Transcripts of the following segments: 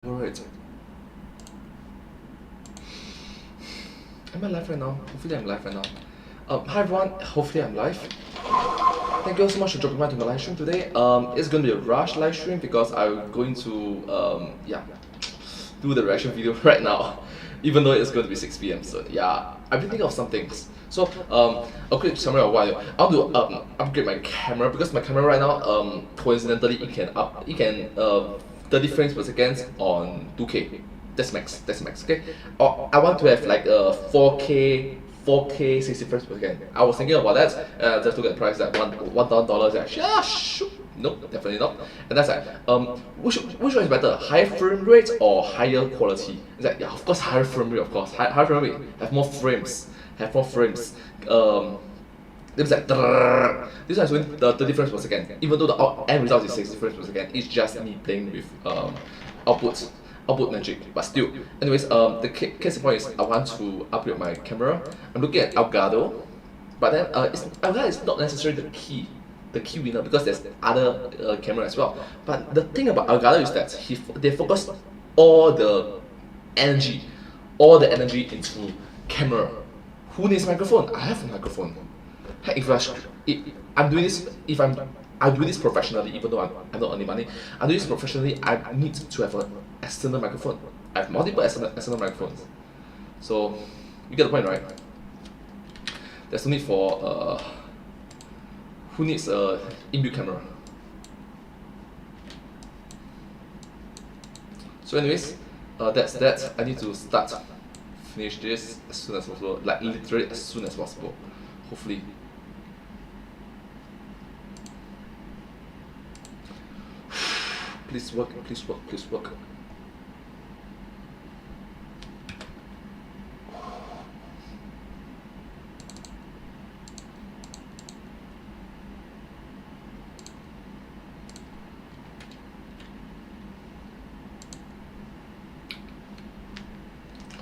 Alright. Am I live right now? Hopefully I'm live right now. Hi everyone, hopefully I'm live. Thank you so much for dropping by to my live stream today. It's going to be a rush live stream because I'm going to do the reaction video right now, even though it's going to be 6 p.m. So yeah, I've been thinking of some things. So a quick summary of why I want to upgrade my camera, because my camera right now coincidentally it can 30 frames per second on 2K. That's max. Okay. Or I want to have like a 4K 60 frames per second. I was thinking about that. Just look at the price, like $1,000. Like, nope, definitely not. And that's like, which one is better, high frame rate or higher quality? It's like, yeah, of course, higher frame rate, of course. High frame rate, have more frames. It's like this one is doing 30 frames per second. Even though the end result is 60 frames per second, it's just me playing with output magic. But still, anyways, the case point is I want to upgrade my camera. I'm looking at Elgato, but then Elgato is not necessarily the key winner, because there's other camera as well. But the thing about Elgato is that they focus all the energy into camera. Who needs microphone? I have a microphone. Heck, I'm doing this, I do this professionally, even though I'm not earning money. I do this professionally. I need to have an external microphone. I have multiple external microphones. So you get the point, right? There's no need for who needs a inbuilt camera. So anyways, that's that. I need to finish this as soon as possible, like literally as soon as possible, hopefully. Please work.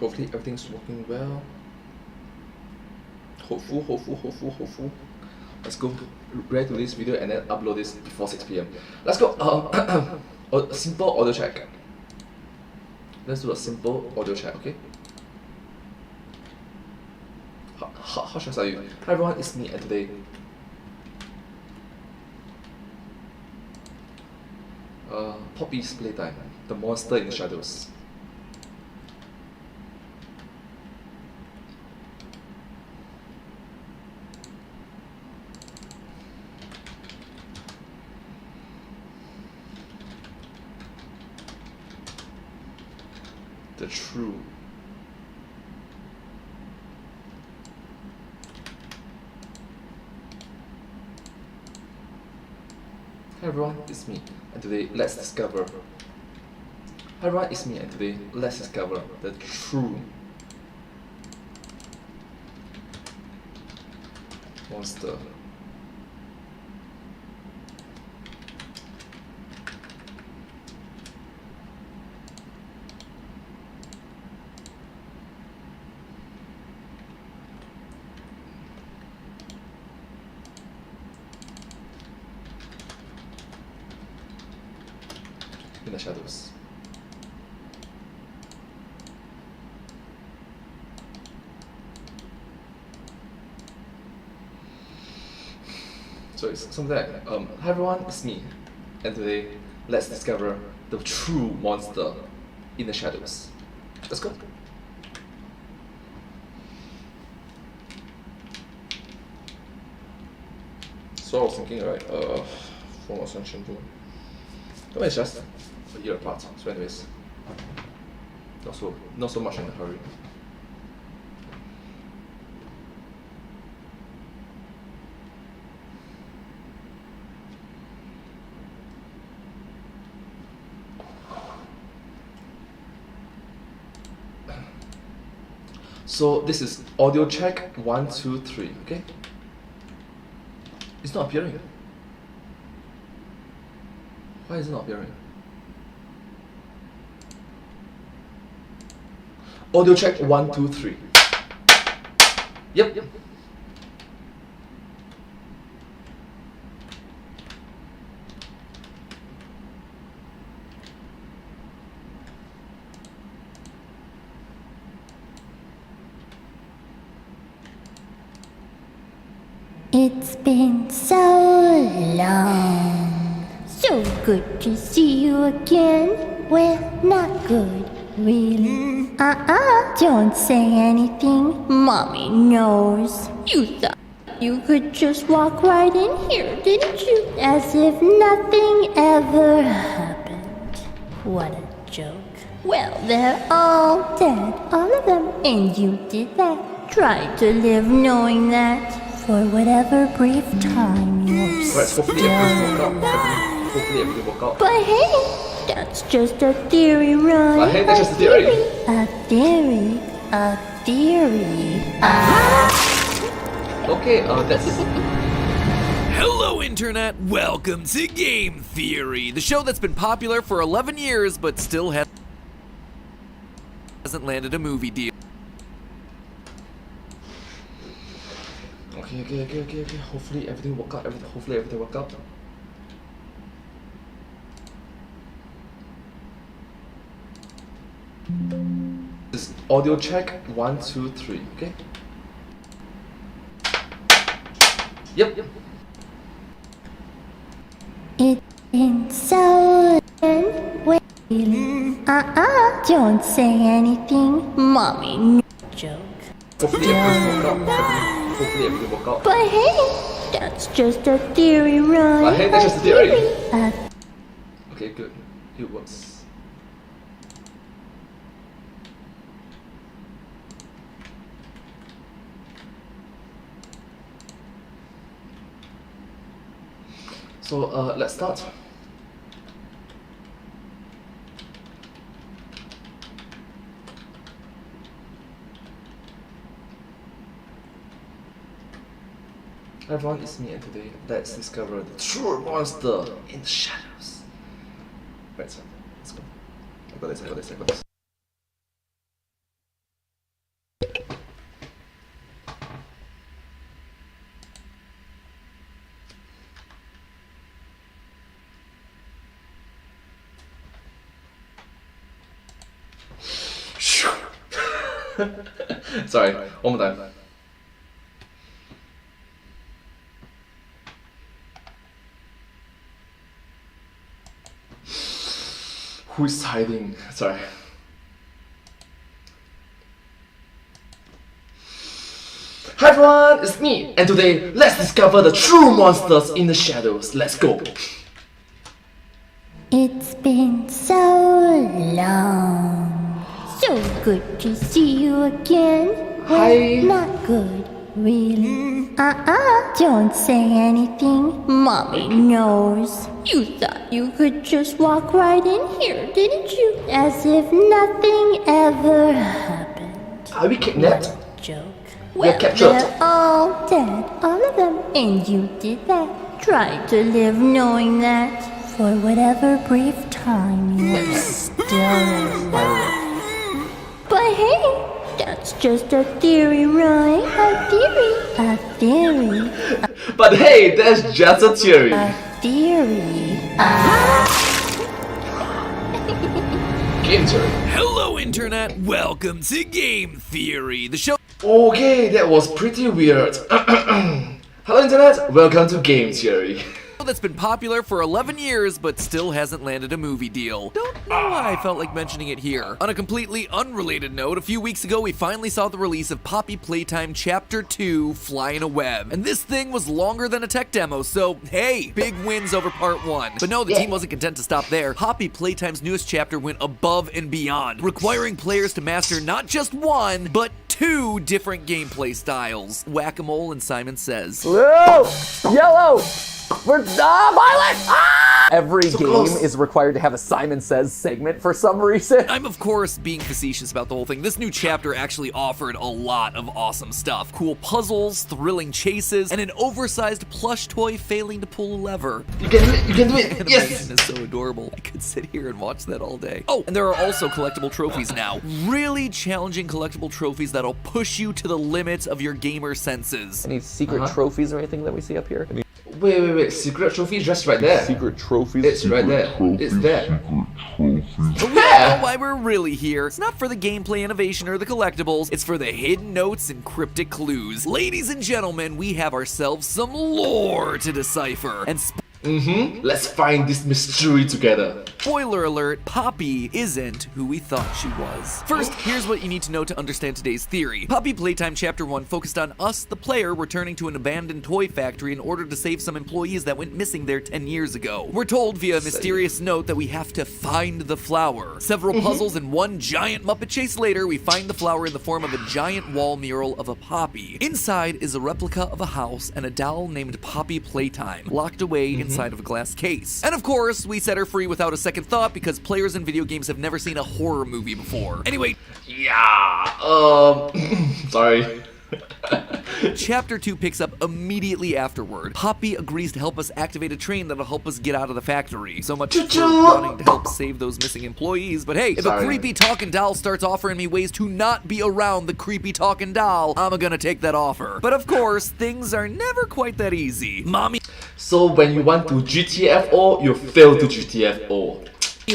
Hopefully everything's working well. Hopeful. Let's go ready to this video and then upload this before 6 p.m. Let's go. A simple audio check. Let's do a simple audio check, okay? How should I start you? Hi everyone, it's me, and today Poppy's Playtime, the monster in the shadows. The true. Hi everyone, it's me, and today let's discover. Hi everyone, it's me, and today let's discover the true monster. In the shadows. So it's something like, hi everyone, it's me, and today let's discover the true monster in the shadows. Let's go. So I was thinking, right, from Ascension to. No, it's just a year apart. So anyways, not so much in a hurry. So this is audio check 1, 2, 3. Okay. It's not appearing. Why is it not appearing? Audio check 1, 2, 3. Yep. It's been so long. So good to see you again. Well, not good, really. Don't say anything. Mommy knows. You thought you could just walk right in here, didn't you? As if nothing ever happened. What a joke. Well, they're all dead, all of them. And you did that. Tried to live knowing that for whatever brief time you're still alive. Hopefully everything work out. But hey, that's just a theory, right? But hey, that's just a theory. A theory. A theory. Okay, that's... Hello Internet, welcome to Game Theory, the show that's been popular for 11 years but still hasn't landed a movie deal. Okay. Hopefully everything work out. Hopefully everything work out. This audio check 1, 2, 3. Okay. Yep. It's been so long. Don't say anything. Mommy, no joke. Hopefully everything work out. Hopefully everything work out. But hey, that's just a theory, right? But hey, that's just a theory. A Okay, good. It works. So let's start. Hi everyone, it's me, and today let's discover the true monster in the shadows. Right, so let's go. I got this. Sorry, one more time. Who's hiding? Sorry. Hi everyone, it's me, and today let's discover the true monsters in the shadows. Let's go. It's been so long. So good to see you again. Hi. Well, not good, really. Don't say anything. Mommy knows. You thought you could just walk right in here, didn't you? As if nothing ever happened. Are we kidnapped? What a joke. We're Well, captured. they're all dead, all of them. And you did that. Tried to live knowing that for whatever brief time you're still alive. But hey, that's just a theory, right? A theory. But hey, that's just a theory. A theory. Game theory. Hello Internet, welcome to Game Theory, the show Okay, that was pretty weird. Hello internet, welcome to Game Theory. that's been popular for 11 years but still hasn't landed a movie deal. Don't know why I felt like mentioning it here. On a completely unrelated note, a few weeks ago we finally saw the release of Poppy Playtime Chapter 2, Fly in a Web. And this thing was longer than a tech demo, so hey, big wins over Part 1. But no, the team wasn't content to stop there. Poppy Playtime's newest chapter went above and beyond, requiring players to master not just one, but 2 different gameplay styles. Whack-a-mole and Simon Says. Blue! Yellow! Violet! Ah! Every game close. is required to have a Simon Says segment for some reason. I'm of course being facetious about the whole thing. This new chapter actually offered a lot of awesome stuff. Cool puzzles, thrilling chases, and an oversized plush toy failing to pull a lever. You can do it. The Yes. animation is so adorable. I could sit here and watch that all day. Oh, and there are also collectible trophies now. Really challenging collectible trophies that'll push you to the limits of your gamer senses. Any secret trophies or anything that we see up here? Wait. Secret trophy is just right there. Secret trophies. It's right there. It's there. But we know why we're really here. It's not for the gameplay innovation or the collectibles, it's for the hidden notes and cryptic clues. Ladies and gentlemen, we have ourselves some lore to decipher. And Let's find this mystery together. spoiler alert, Poppy isn't who we thought she was. First, here's what you need to know to understand today's theory. Poppy Playtime Chapter 1 focused on us, the player, returning to an abandoned toy factory in order to save some employees that went missing there 10 years ago. We're told via a mysterious note that we have to find the flower. Several puzzles and one giant Muppet chase later, we find the flower in the form of a giant wall mural of a poppy. Inside is a replica of a house and a doll named Poppy Playtime, locked away inside of a glass case. And of course, we set her free without a second thought because players in video games have never seen a horror movie before. Anyway, Sorry. Chapter 2 picks up immediately afterward. Poppy agrees to help us activate a train that'll help us get out of the factory. So much for wanting to help save those missing employees. But hey, if a creepy talking doll starts offering me ways to not be around the creepy talking doll, I'm gonna take that offer. But of course, things are never quite that easy. Mommy So when you want to GTFO, you fail to GTFO.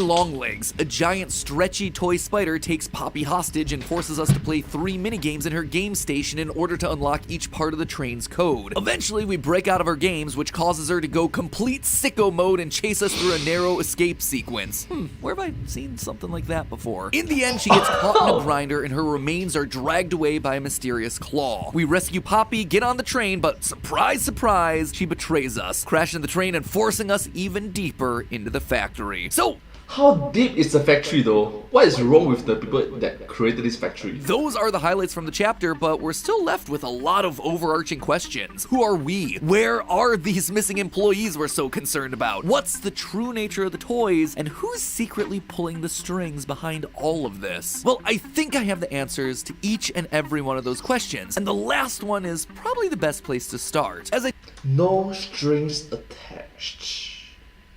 Longlegs, a giant stretchy toy spider, takes Poppy hostage and forces us to play 3 minigames in her game station in order to unlock each part of the train's code. Eventually, we break out of her games, which causes her to go complete sicko mode and chase us through a narrow escape sequence. Where have I seen something like that before? In the end, she gets caught in a grinder and her remains are dragged away by a mysterious claw. We rescue Poppy, get on the train, but surprise, surprise, she betrays us, crashing the train and forcing us even deeper into the factory. So, How deep is the factory though? What is wrong with the people that created this factory? those are the highlights from the chapter, but we're still left with a lot of overarching questions. Who are we? Where are these missing employees we're so concerned about? What's the true nature of the toys? And who's secretly pulling the strings behind all of this? Well, I think I have the answers to each and every one of those questions, and the last one is probably the best place to start. As I No strings attached.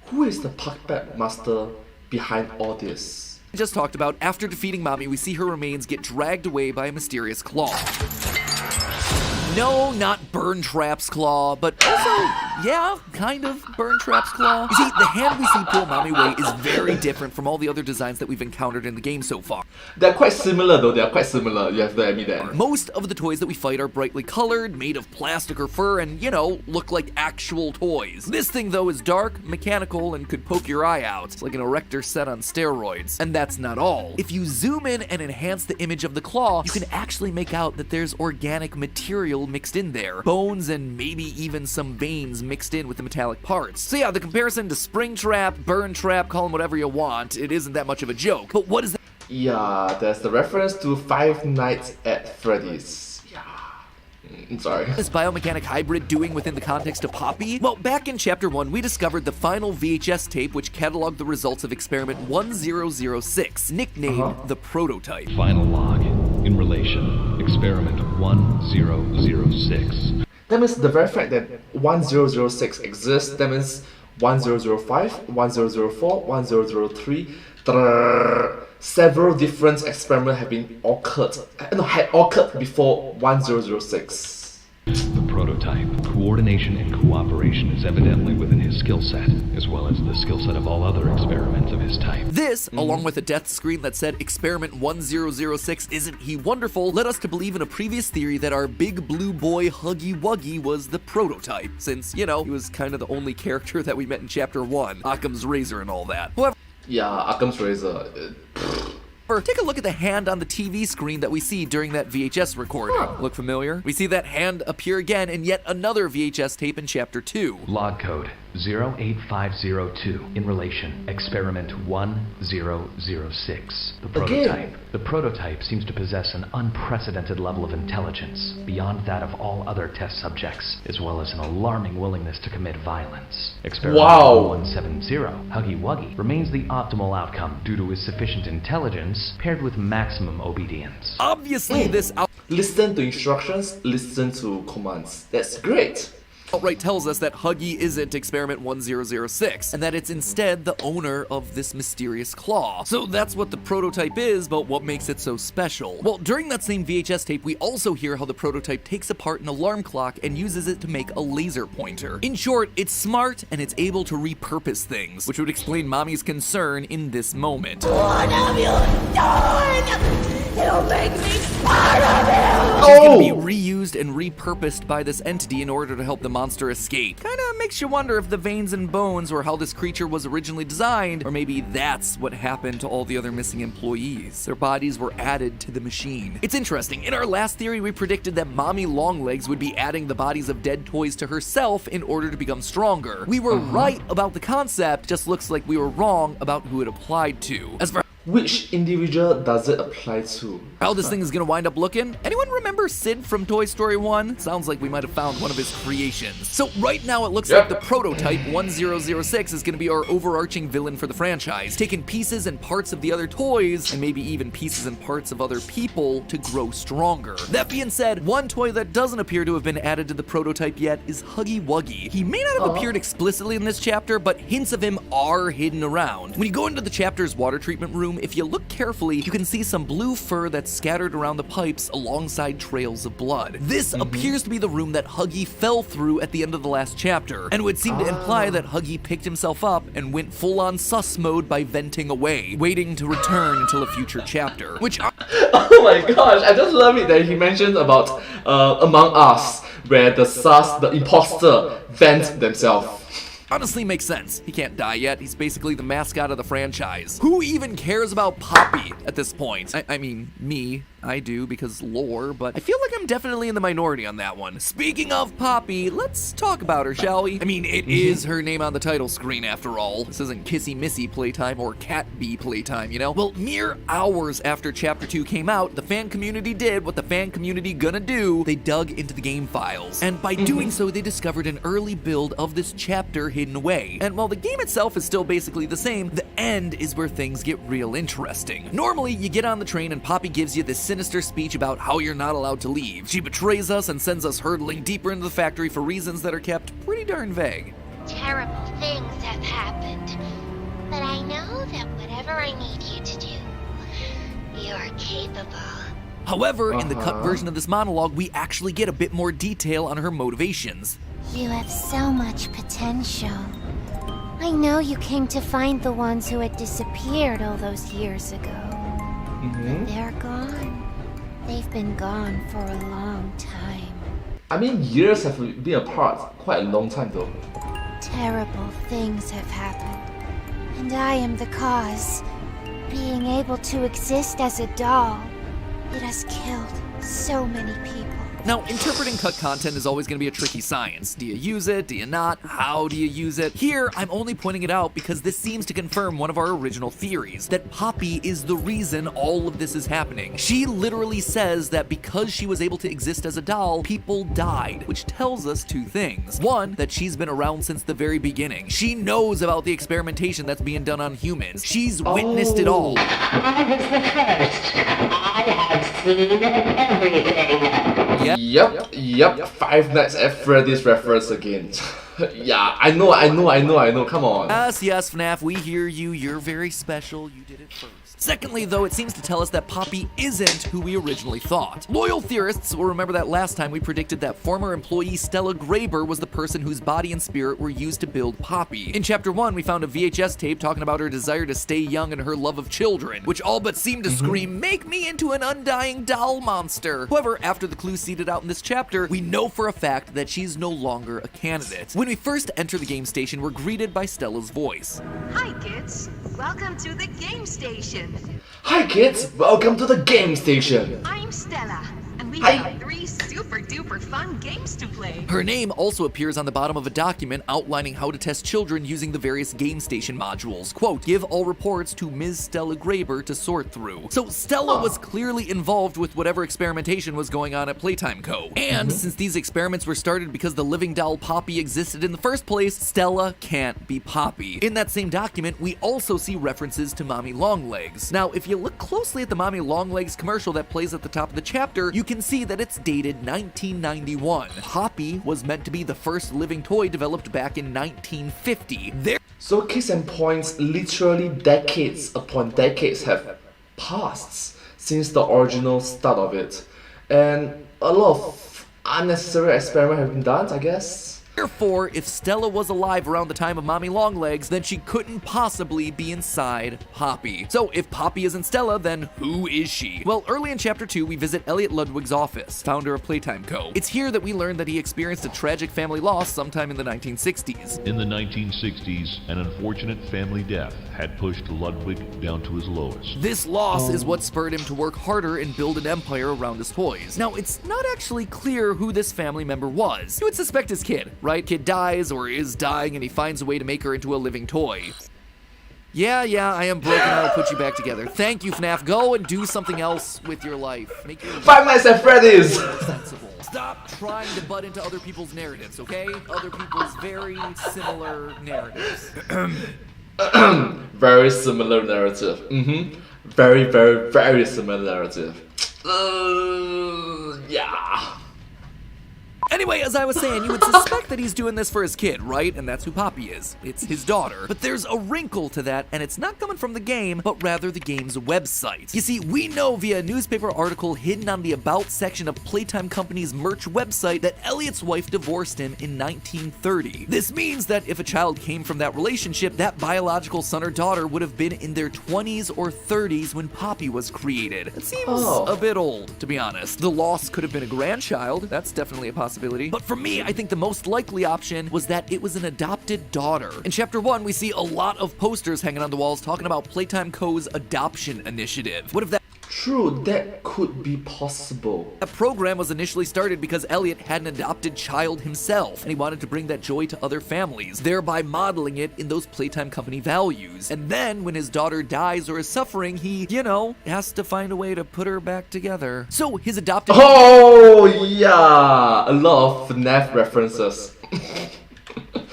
Who is the puppet master behind all this? just talked about, after defeating Mommy, we see her remains get dragged away by a mysterious claw. No, not Burn Trap's claw, but also, yeah, kind of Burn Trap's claw. You see, the hand we see pull Mommy away is very different from all the other designs that we've encountered in the game so far. They're quite similar though, they're quite similar, you have to admit that. Most of the toys that we fight are brightly colored, made of plastic or fur, and, you know, look like actual toys. This thing, though, is dark, mechanical, and could poke your eye out. It's like an erector set on steroids. And that's not all. If you zoom in and enhance the image of the claw, you can actually make out that there's organic material mixed in there. Bones and maybe even some veins mixed in with the metallic parts. So yeah, the comparison to Spring Trap, Burn Trap, call them whatever you want, it isn't that much of a joke. But what is that? Yeah, there's the reference to Five Nights at Freddy's. Yeah. Sorry. This biomechanic hybrid doing within the context of Poppy? Well, back in Chapter 1, we discovered the final VHS tape which cataloged the results of Experiment 1006, nicknamed the Prototype. Final log in relation, experiment 1006. That means the very fact that 1006 exists, that means 1005, 1004, 1003, several different experiments have been had occurred before 1006. The prototype. Coordination and cooperation is evidently within his skill set, as well as the skill set of all other experiments of his type. This, along with a death screen that said Experiment 1006 isn't he wonderful, led us to believe in a previous theory that our big blue boy Huggy Wuggy was the prototype, since, you know, he was kind of the only character that we met in Chapter 1, Occam's razor and all that. However, Yeah, Occam's razor. take a look at the hand on the TV screen that we see during that VHS recording. Look familiar? We see that hand appear again in yet another VHS tape in Chapter 2. Log code 08502 in relation, experiment 1006. The prototype. The prototype seems to possess an unprecedented level of intelligence, beyond that of all other test subjects, as well as an alarming willingness to commit violence. Experiment 170, Huggy Wuggy, remains the optimal outcome due to his sufficient intelligence paired with maximum obedience. Obviously, this Listen to instructions, listen to commands. That's great. outright tells us that Huggy isn't Experiment 1006, and that it's instead the owner of this mysterious claw. So that's what the prototype is, but what makes it so special? Well, during that same VHS tape, we also hear how the prototype takes apart an alarm clock and uses it to make a laser pointer. In short, it's smart and it's able to repurpose things, which would explain Mommy's concern in this moment. What have you done? You make me fun of you! She's gonna be reused and repurposed by this entity in order to help the monster escape. Kinda makes you wonder if the veins and bones were how this creature was originally designed, or maybe that's what happened to all the other missing employees. Their bodies were added to the machine. It's interesting, in our last theory we predicted that Mommy Longlegs would be adding the bodies of dead toys to herself in order to become stronger. We were right about the concept, just looks like we were wrong about who it applied to. As for Which individual does it apply to? how this thing is gonna wind up looking? Anyone remember Sid from Toy Story 1? Sounds like we might have found one of his creations. So right now it looks like the prototype 1006 is gonna be our overarching villain for the franchise, taking pieces and parts of the other toys, and maybe even pieces and parts of other people to grow stronger. That being said, one toy that doesn't appear to have been added to the prototype yet is Huggy Wuggy. He may not have appeared explicitly in this chapter, but hints of him are hidden around. When you go into the chapter's water treatment room, if you look carefully, you can see some blue fur that's scattered around the pipes alongside trails of blood. This appears to be the room that Huggy fell through at the end of the last chapter, and would seem to imply that Huggy picked himself up and went full-on sus mode by venting away, waiting to return until a future chapter. Which Oh my gosh, I just love it that he mentioned about Among Us, where the imposter vent themselves. honestly makes sense. He can't die yet. He's basically the mascot of the franchise. Who even cares about Poppy at this point? I mean, me. I do, because lore, but I feel like I'm definitely in the minority on that one. Speaking of Poppy, let's talk about her, shall we? I mean, it is her name on the title screen after all. This isn't Kissy Missy playtime or Cat Bee playtime, you know? Well, mere hours after Chapter 2 came out, the fan community did what the fan community gonna do. They dug into the game files. And by doing so, they discovered an early build of this chapter hidden away. And while the game itself is still basically the same, the end is where things get real interesting. Normally, you get on the train and Poppy gives you this sinister speech about how you're not allowed to leave. She betrays us and sends us hurtling deeper into the factory for reasons that are kept pretty darn vague. Terrible things have happened, but I know that whatever I need you to do, you're capable. However, in the cut version of this monologue, we actually get a bit more detail on her motivations. You have so much potential. I know you came to find the ones who had disappeared all those years ago. But they're gone. They've been gone for a long time. I mean, years have been apart. Quite a long time though. Terrible things have happened, and I am the cause. Being able to exist as a doll, it has killed so many people. Now, interpreting cut content is always going to be a tricky science. Do you use it? Do you not? How do you use it? Here, I'm only pointing it out because this seems to confirm one of our original theories, that Poppy is the reason all of this is happening. She literally says that because she was able to exist as a doll, people died, which tells us two things. One, that she's been around since the very beginning. She knows about the experimentation that's being done on humans. She's witnessed it all. I was the first. I have seen everything. Yep. Five Nights at Freddy's reference again. Yeah, I know, come on. Yes, FNAF, we hear you. You're very special. You did it first. Secondly, though, it seems to tell us that Poppy isn't who we originally thought. Loyal theorists will remember that last time we predicted that former employee Stella Graber was the person whose body and spirit were used to build Poppy. In Chapter 1, we found a VHS tape talking about her desire to stay young and her love of children, which all but seemed to scream, "Make me into an undying doll monster." However, after the clues seeded out in this chapter, we know for a fact that she's no longer a candidate. When we first enter the game station, we're greeted by Stella's voice. Hi kids, welcome to the game station. Hi kids, welcome to the game station. I'm Stella, and we Hi. have 3 super duper fun games to play. Her name also appears on the bottom of a document outlining how to test children using the various game station modules. Quote, give all reports to Ms. Stella Graber to sort through. So Stella was clearly involved with whatever experimentation was going on at Playtime Co. And since these experiments were started because the living doll Poppy existed in the first place, Stella can't be Poppy. In that same document, we also see references to Mommy Longlegs. Now, if you look closely at the Mommy Longlegs commercial that plays at the top of the chapter, you can can see that it's dated 1991. Poppy was meant to be the first living toy developed back in 1950. So case in point, literally decades upon decades have passed since the original start of it. And a lot of unnecessary experiments have been done, I guess. Therefore, if Stella was alive around the time of Mommy Longlegs, then she couldn't possibly be inside Poppy. So if Poppy isn't Stella, then who is she? Well, early in Chapter 2, we visit Elliot Ludwig's office, founder of Playtime Co. It's here that we learn that he experienced a tragic family loss sometime in the 1960s. In the 1960s, an unfortunate family death had pushed Ludwig down to his lowest. This loss is what spurred him to work harder and build an empire around his toys. Now, it's not actually clear who this family member was. You would suspect his kid, right? Kid dies or is dying and he finds a way to make her into a living toy. Yeah, I am broken. I'll put you back together. Thank you, FNAF. Go and do something else with your life. Make your Five Nights at Freddy's! sensible. Stop trying to butt into other people's narratives, okay? Other people's very similar narratives. Very similar narrative. Very, very, very similar narrative. Yeah. Anyway, as I was saying, you would suspect that he's doing this for his kid, right? And that's who Poppy is. It's his daughter. But there's a wrinkle to that, and it's not coming from the game, but rather the game's website. You see, we know via a newspaper article hidden on the About section of Playtime Company's merch website that Elliot's wife divorced him in 1930. This means that if a child came from that relationship, that biological son or daughter would have been in their 20s or 30s when Poppy was created. It seems a bit old, to be honest. The loss could have been a grandchild. That's definitely a possibility. But for me, I think the most likely option was that it was an adopted daughter. In Chapter 1, we see a lot of posters hanging on the walls talking about Playtime Co.'s adoption initiative. What if that True, that could be possible. That program was initially started because Elliot had an adopted child himself, and he wanted to bring that joy to other families, thereby modeling it in those Playtime Company values. And then, when his daughter dies or is suffering, he, has to find a way to put her back together. So, his adopted... Oh, yeah! A lot of FNAF references.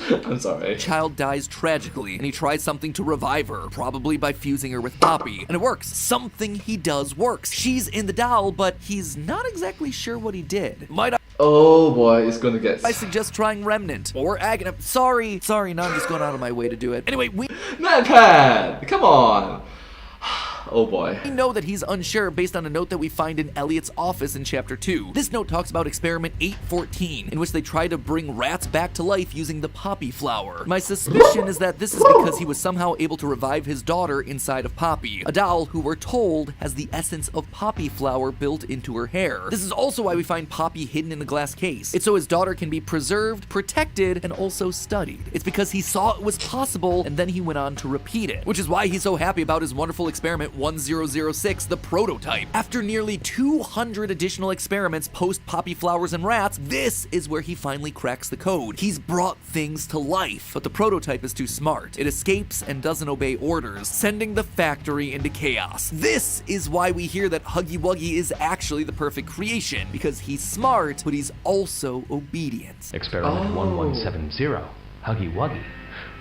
I'm sorry. Child dies tragically, and he tries something to revive her, probably by fusing her with Poppy. And it works. Something he does works. She's in the doll, but he's not exactly sure what he did. Oh boy, it's gonna get... I suggest trying Remnant or Agony. Sorry, now I'm just going out of my way to do it. Anyway, Manpad! Come on! Oh boy. We know that he's unsure based on a note that we find in Elliot's office in Chapter 2. This note talks about Experiment 814, in which they try to bring rats back to life using the poppy flower. My suspicion is that this is because he was somehow able to revive his daughter inside of Poppy, a doll who we're told has the essence of poppy flower built into her hair. This is also why we find Poppy hidden in a glass case. It's so his daughter can be preserved, protected, and also studied. It's because he saw it was possible, and then he went on to repeat it, which is why he's so happy about his wonderful Experiment 1006, the prototype. After nearly 200 additional experiments post poppy flowers and rats, this is where he finally cracks the code. He's brought things to life, but the prototype is too smart. It escapes and doesn't obey orders, sending the factory into chaos. This is why we hear that Huggy Wuggy is actually the perfect creation, because he's smart, but he's also obedient. Experiment 1170, Huggy Wuggy,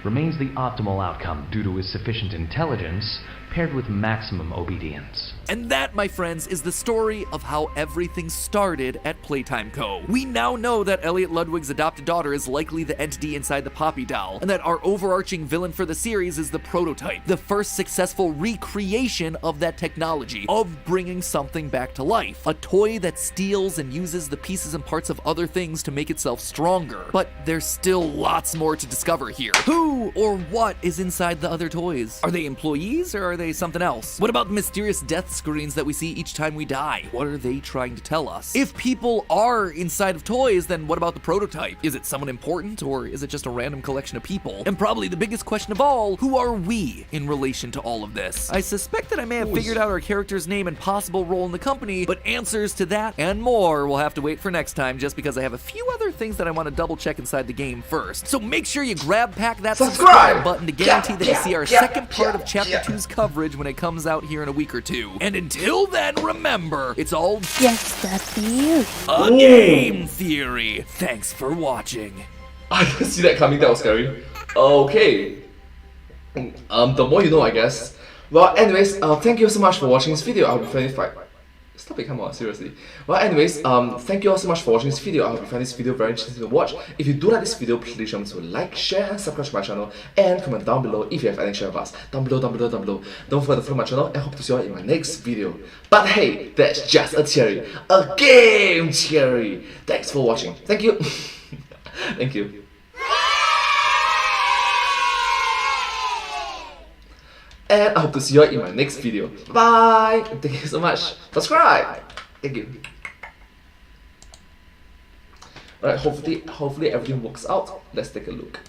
remains the optimal outcome due to his sufficient intelligence paired with maximum obedience. And that, my friends, is the story of how everything started at Playtime Co. We now know that Elliot Ludwig's adopted daughter is likely the entity inside the Poppy doll, and that our overarching villain for the series is the prototype, the first successful recreation of that technology, of bringing something back to life, a toy that steals and uses the pieces and parts of other things to make itself stronger. But there's still lots more to discover here. Who or what is inside the other toys? Are they employees or are they something else? What about the mysterious death screens that we see each time we die? What are they trying to tell us? If people are inside of toys, then what about the prototype? Is it someone important, or is it just a random collection of people? And probably the biggest question of all, who are we in relation to all of this? I suspect that I may have figured out our character's name and possible role in the company, but answers to that and more will have to wait for next time, just because I have a few other things that I want to double check inside the game first. So make sure you pack that subscribe button to guarantee that you see our second part of Chapter 2's coverage when it comes out here in a week or two. And until then, remember, it's all just a theory. A game theory. Thanks for watching. I didn't see that coming, that was scary. Okay. The more you know, I guess. Well, anyways, thank you so much for watching this video. I'll be 25. Stop it, come on, seriously. Well, anyways, thank you all so much for watching this video. I hope you find this video very interesting to watch. If you do like this video, please remember to like, share, and subscribe to my channel, and comment down below if you have any share with us. Down below. Don't forget to follow my channel, and hope to see you all in my next video. But hey, that's just a theory. A game theory. Thanks for watching. Thank you. Thank you. And I hope to see you all in my next video. Bye! Thank you so much. Subscribe! Thank you. Alright, hopefully everything works out. Let's take a look.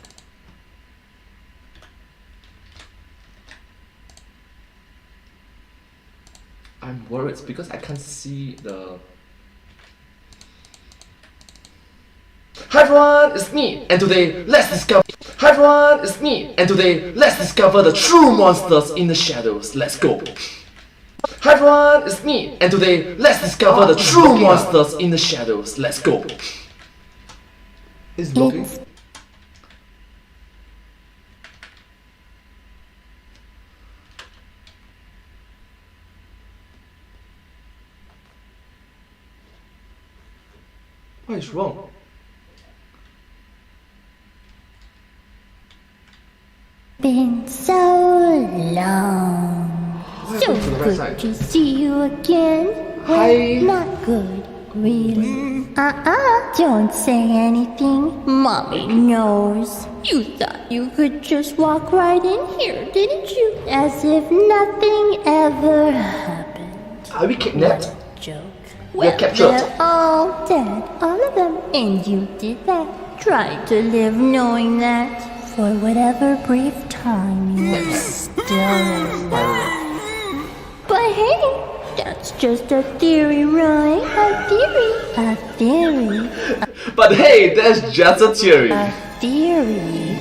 I'm worried because I can't see the... Hi everyone, it's me, and today let's discover. Hi everyone, it's me, and today let's discover the true monsters in the shadows. Let's go. Hi everyone, it's me, and today let's discover the true monsters in the shadows. Let's go. It's blocking. What is wrong? Been so long. So good to see you again. Hi. Not good, really. Don't say anything. Mommy knows. You thought you could just walk right in here, didn't you? As if nothing ever happened. Are we kidnapped? Joke. We are captured. They're all dead, all of them. And you did that. Tried to live knowing that. For whatever brief time you were still alive. But hey, that's just a theory, right? A theory. But hey, that's just a theory. A theory.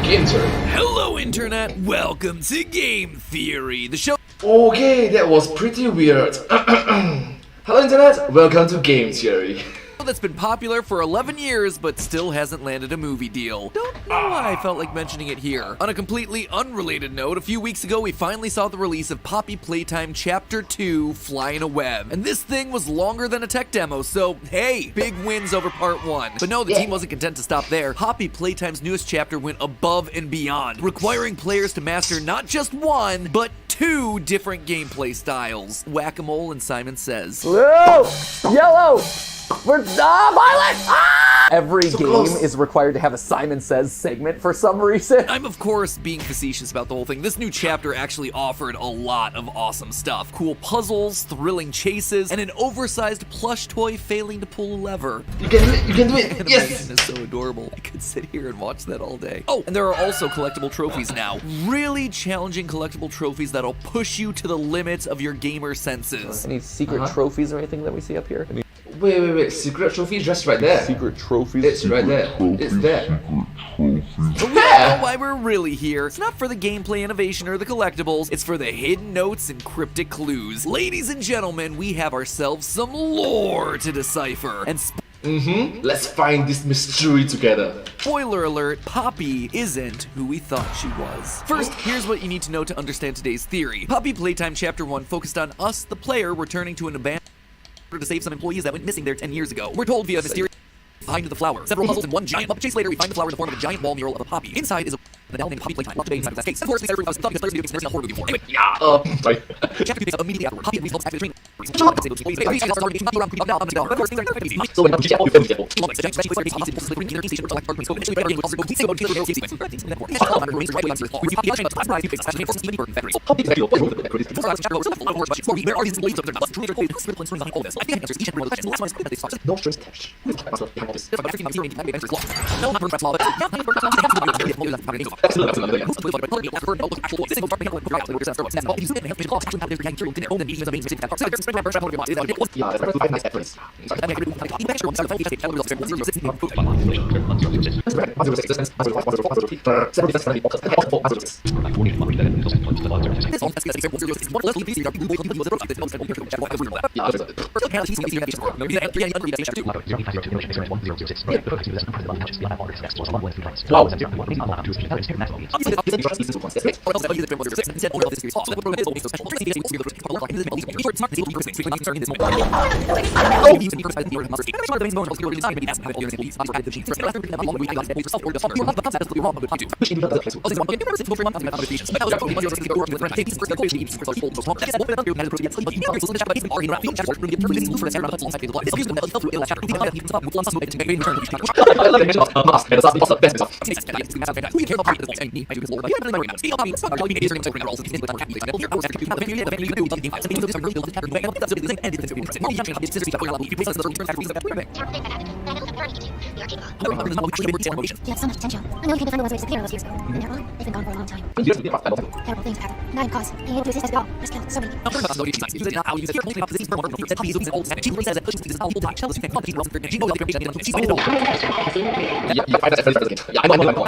Game theory. Hello, Internet! Welcome to Game Theory, the show. Okay, that was pretty weird. Hello Internet, welcome to Game Theory. That's been popular for 11 years but still hasn't landed a movie deal. Don't know why I felt like mentioning it here. On a completely unrelated note, a few weeks ago we finally saw the release of Poppy Playtime Chapter 2, Fly in a Web. And this thing was longer than a tech demo, so hey, big wins over Part 1. But no, the team wasn't content to stop there. Poppy Playtime's newest chapter went above and beyond, requiring players to master not just one, but 2 different gameplay styles. Whack-a-mole and Simon Says. Blue! Yellow! We're violet! Ah! Every So game close. is required to have a Simon Says segment for some reason. I'm of course being facetious about the whole thing. This new chapter actually offered a lot of awesome stuff. Cool puzzles, thrilling chases, and an oversized plush toy failing to pull a lever. You can do it, you can do it, Animation yes! is so adorable. I could sit here and watch that all day. Oh, and there are also collectible trophies now. Really challenging collectible trophies that'll push you to the limits of your gamer senses. Any secret trophies or anything that we see up here? Wait, secret trophy just right there. Secret trophies. It's right there. It's there. But we know why we're really here. It's not for the gameplay innovation or the collectibles, it's for the hidden notes and cryptic clues. Ladies and gentlemen, we have ourselves some lore to decipher. And Let's find this mystery together. spoiler alert, Poppy isn't who we thought she was. First, here's what you need to know to understand today's theory. Poppy Playtime Chapter 1 focused on us, the player, returning to an abandoned to save some employees that went missing there 10 years ago. We're told via mysterious behind the flower. Several puzzles and one giant Muppet chase later, we find the flower in the form of a giant wall mural of a poppy. Inside is a medal named Poppy Playtime, locked away inside of that case. Of course, we said everything was stuff because players video games never seen a horror movie before. Anyway, Sorry. Chapter 2 picks up immediately afterward. Poppy and Reese helps activate the train. Of course, things are not of course, things are not easy. So when you get off, you get off. The giant special player takes the slippery in their station for select hard eventually better game also complete single killer sequence. There are these blades of their nuts. Truly, there's critical and behind all this. I think answers each and every question. No strings attached. Behind this. No, not first law, but Yeah, that's five nice efforts. Wow. He's not allowed to use intelligence to maximum audience. You have so much potential. I know you came to find the ones who disappeared all those years ago. And they're gone. They've been gone for a long time. Terrible things happen. Not even cause. Being able to exist at all. Just killed so many people. Yeah, find that first game. Yeah, I know.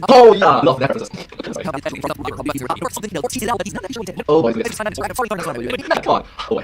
Oh yeah, love that references. Oh my goodness. Come on. Oh,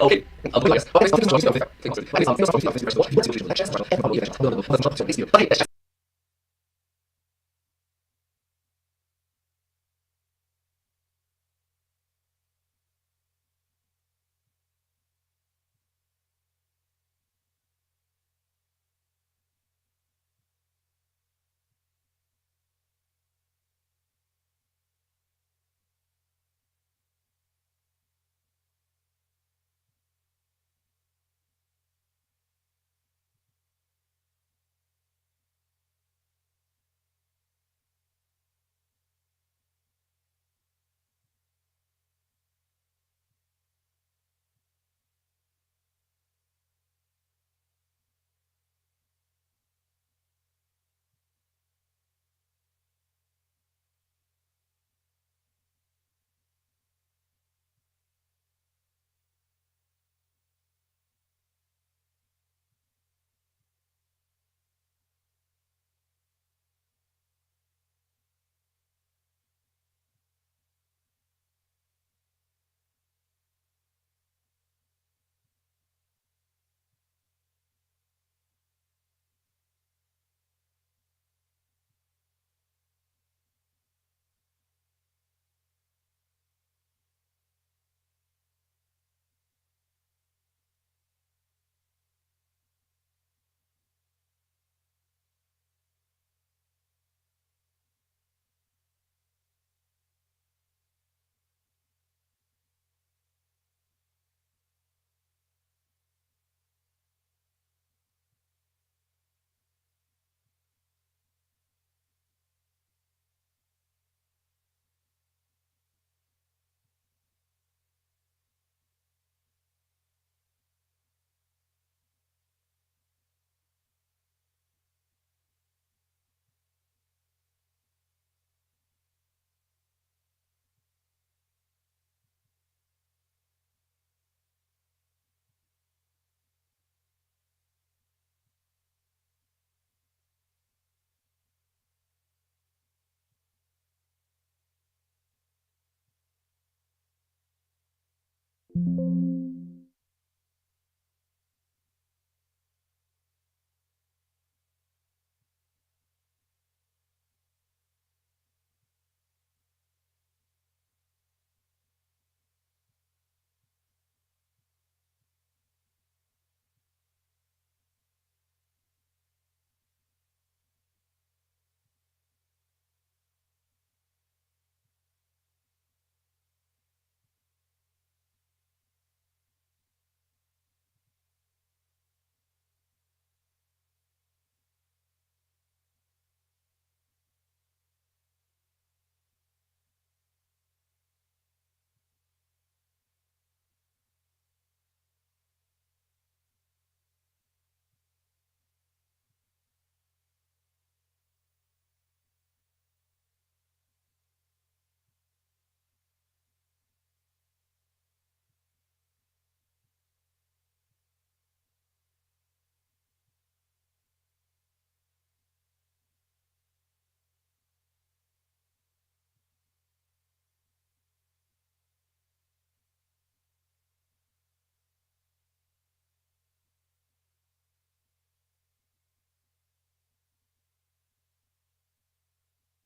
okay.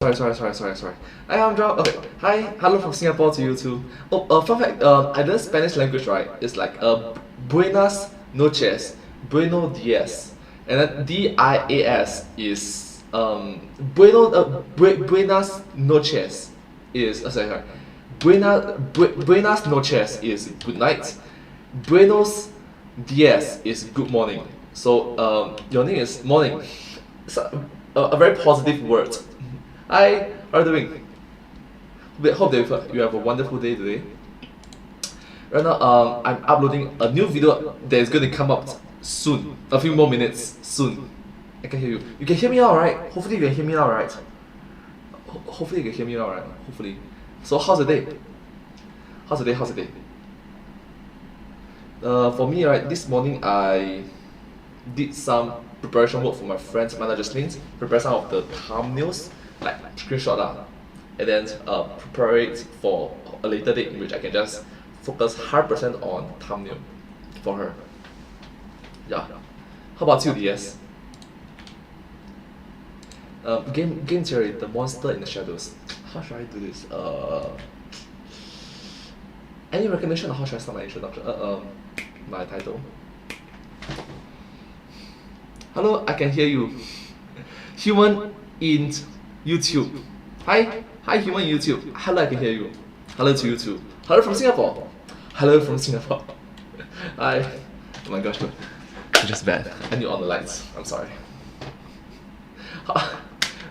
Sorry. Hi, Humdrum. Okay. Hi, hello from Singapore to you too. Oh, fun fact. I learned Spanish language, right? It's like Buenas noches, Bueno dias, and then DIAS is Buenas noches is sorry. Buenas noches is good night. Buenos dias is good morning. So your name is morning. It's a very positive word. Hi, how are you doing? Hope that you have a wonderful day today. Right now, I'm uploading a new video that is going to come up soon. A few more minutes soon. I can hear you. You can hear me now, right? Hopefully you can hear me now, right? Hopefully you can hear me now, right? Hopefully. So how's the day? How's the day? For me, right, this morning I did some preparation work for my friend Mana Jocelyn. Prepare some of the thumbnails, like screenshot lah, and then prepare it for a later date in which I can just focus 100% on thumbnail for her. Yeah. How about you, DS? Game theory, the monster in the shadows. How should I do this? Any recognition of how should I start my introduction? My title. Hello, I can hear you. Human in YouTube. Hi, human in YouTube. Hello, I can hear you. Hello to you too. Hello from Singapore. Hi. Oh my gosh, I'm just bad. I need on the lights. I'm sorry.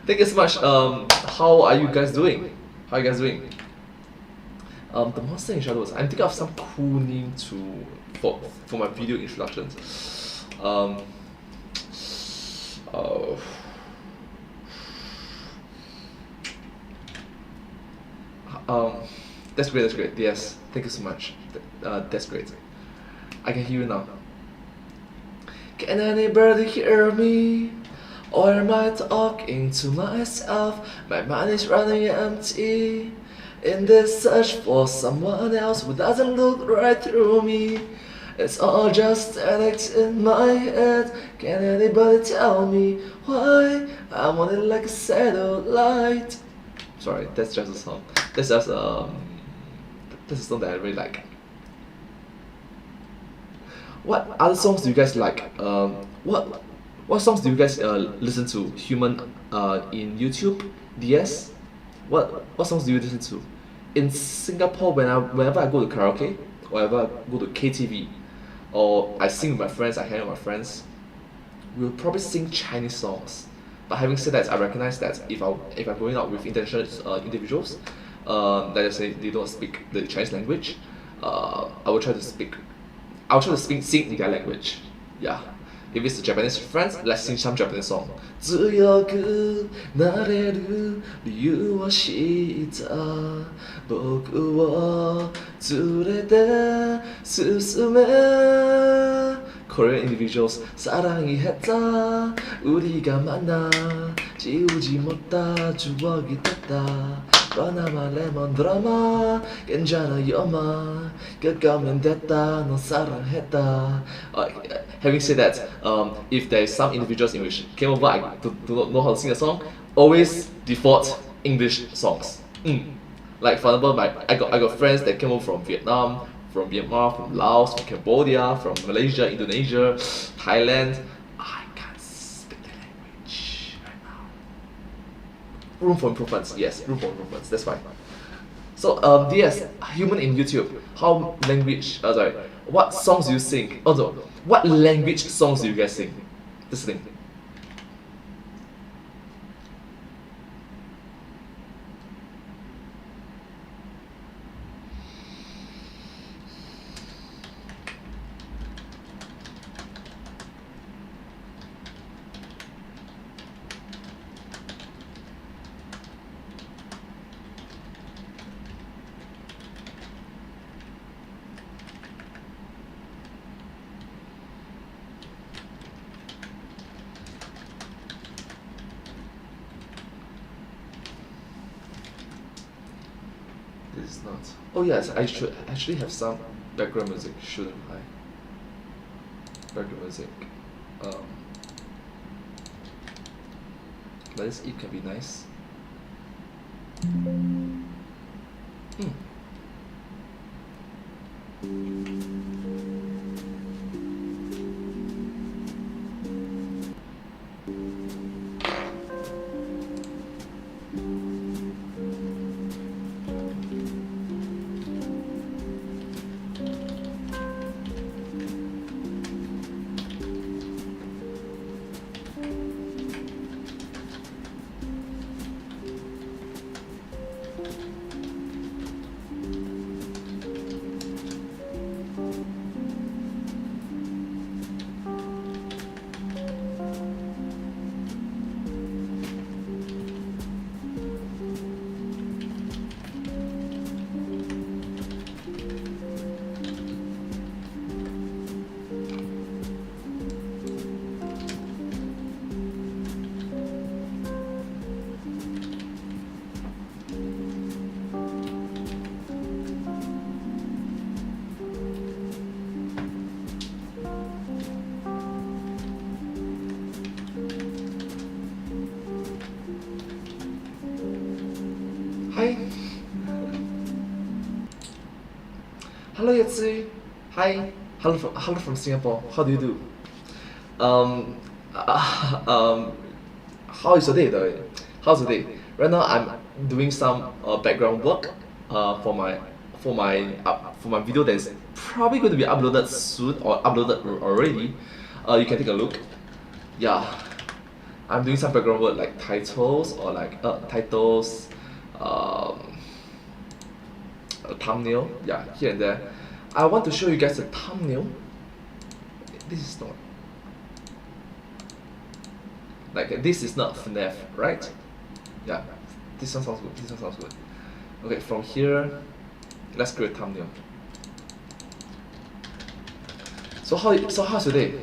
Thank you so much. How are you guys doing? The monster in shadows. I'm thinking of some cool name for my video introductions. That's great. Yes, thank you so much. That's great. I can hear you now. Can anybody hear me? Or am I talking to myself? My mind is running empty. In this search for someone else who doesn't look right through me. It's all just statics in my head. Can anybody tell me why I'm on it like a satellite? Sorry, that's just a song. That's a song that I really like. What other songs do you guys like? What songs do you guys listen to? Human in YouTube? DS? What songs do you listen to? In Singapore, whenever I go to karaoke, whenever I go to KTV, or I sing with my friends, I hang out with my friends, we'll probably sing Chinese songs. But having said that, I recognize that if I'm going out with international individuals, that say they don't speak the Chinese language, I will try to sing in their language. Yeah. If it's Japanese friends, let's sing some Japanese song. 強くなれる理由を知った僕を連れて進め Korean individuals 사랑이 했다 우리가 만나 지우지 못할 추억이 됐다 바나마 레몬 드라마 괜찮아 여마 겪으면 됐다 넌 사랑했다. Having said that, if there is some individuals in which came over, I do not know how to sing a song, always default English songs. Like for example, I got friends that came over from Vietnam, from Myanmar, from Laos, from Cambodia, from Malaysia, Indonesia, Thailand. I can't speak the language right now. Room for improvements, yes, room for improvements, that's fine. So, DS, human in YouTube, what songs do you sing? Also, what language songs do you guys sing? This thing. This is not. Oh yes, I should actually have some background music, shouldn't I? Background music. But it can be nice. Hi. Hello, Yatsu. Hi. Hello from Singapore. How do you do? How is your day though? How's your day? Right now I'm doing some background work for my video that's probably going to be uploaded soon or uploaded already. You can take a look. Yeah, I'm doing some background work like titles or like titles, a thumbnail. Yeah, here and there. I want to show you guys a thumbnail. This is not like this is not FNAF, right? Yeah, this one sounds good. This one sounds good. Okay, from here, let's create a thumbnail. So how's your day?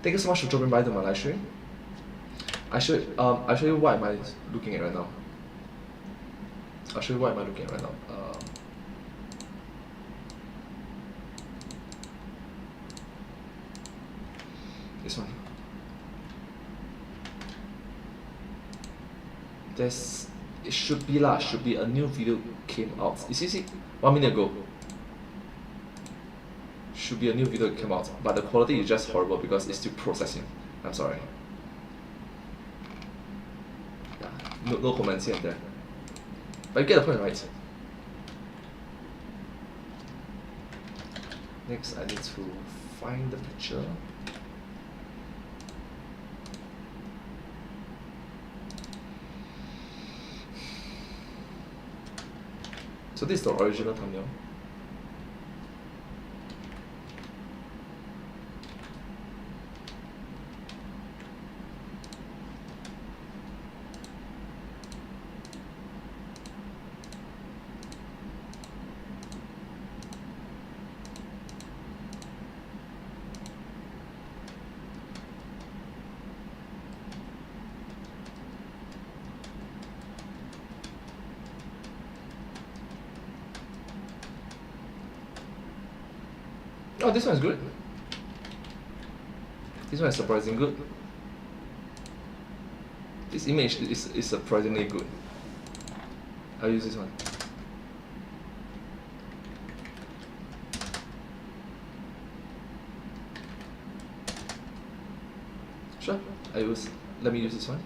Thank you so much for dropping by to my live stream. I'll show you what am I looking at right now. I'll show you what am I looking at right now. This one. It should be a new video came out. You see, 1 minute ago. Should be a new video came out, but the quality is just horrible because it's still processing. I'm sorry. Yeah, no comments here and there. But you get the point, right? Next, I need to find the picture. So this is the original thumbnail. Oh, this one is good. This one is surprisingly good. This image is surprisingly good. I'll use this one. Sure, let me use this one.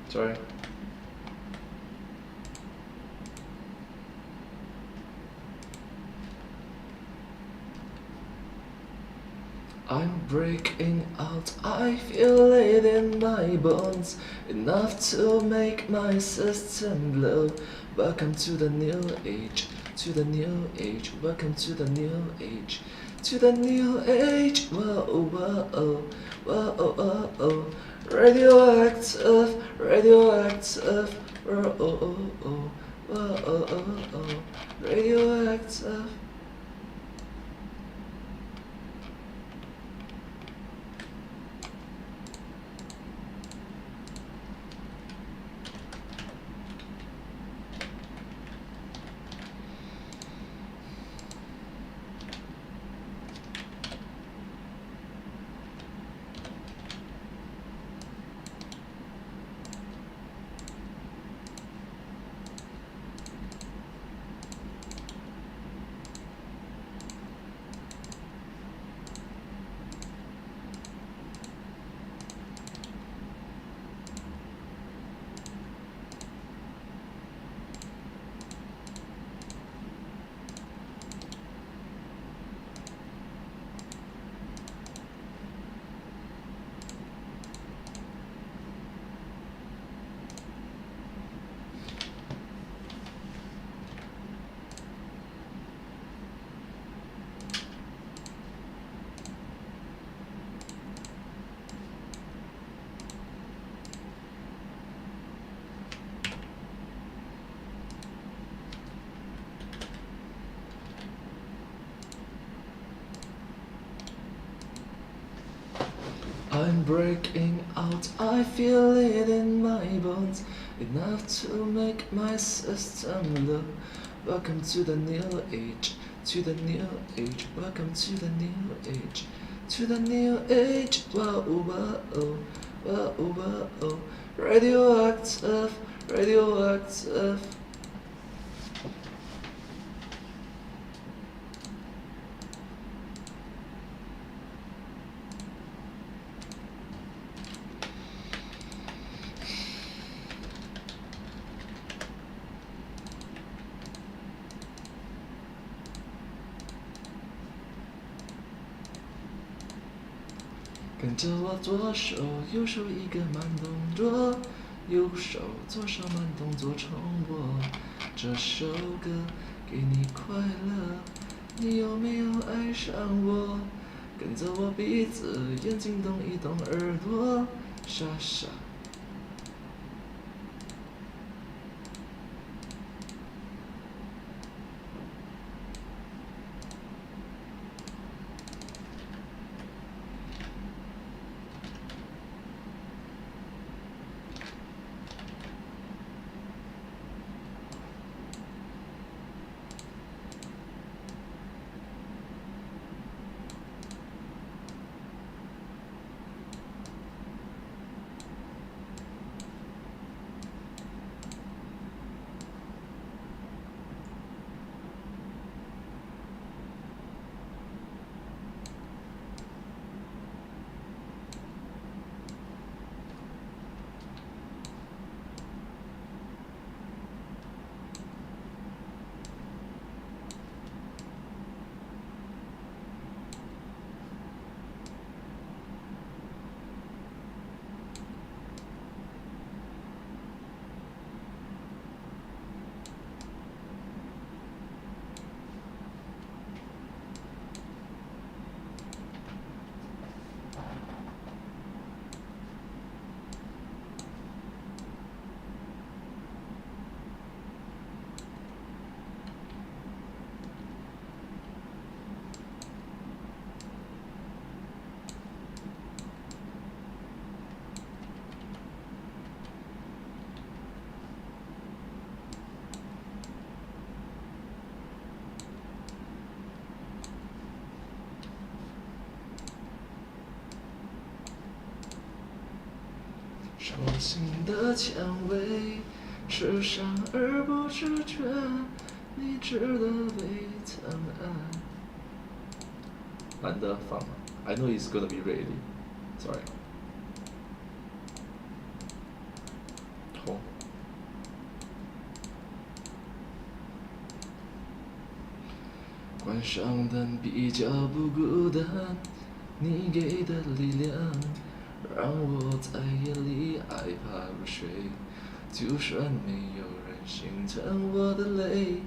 Sorry. I'm breaking out, I feel it in my bones, enough to make my system blow. Welcome to the new age, to the new age, welcome to the new age, to the new age. Whoa, whoa, oh, whoa, oh, oh, oh. Radioactive, radioactive, whoa, oh, oh, oh, whoa, oh, oh, oh, radioactive. I'm breaking out, I feel it in my bones, enough to make my system low. Welcome to the new age, to the new age, welcome to the new age, to the new age. Whoa, whoa, whoa, whoa, whoa, whoa. Radioactive, radioactive.跟着我左手右手一个慢动作，右手左手慢动作重播。这首歌给你快乐，你有没有爱上我？跟着我鼻子眼睛动一动，耳朵傻傻。手心的蔷薇，吃上而不自觉，你值得被疼爱。难得放 I know it's gonna be ready. Sorry. 关上灯比较不孤单，你给的力量让我在夜里害怕入睡，就算没有人心疼我的泪。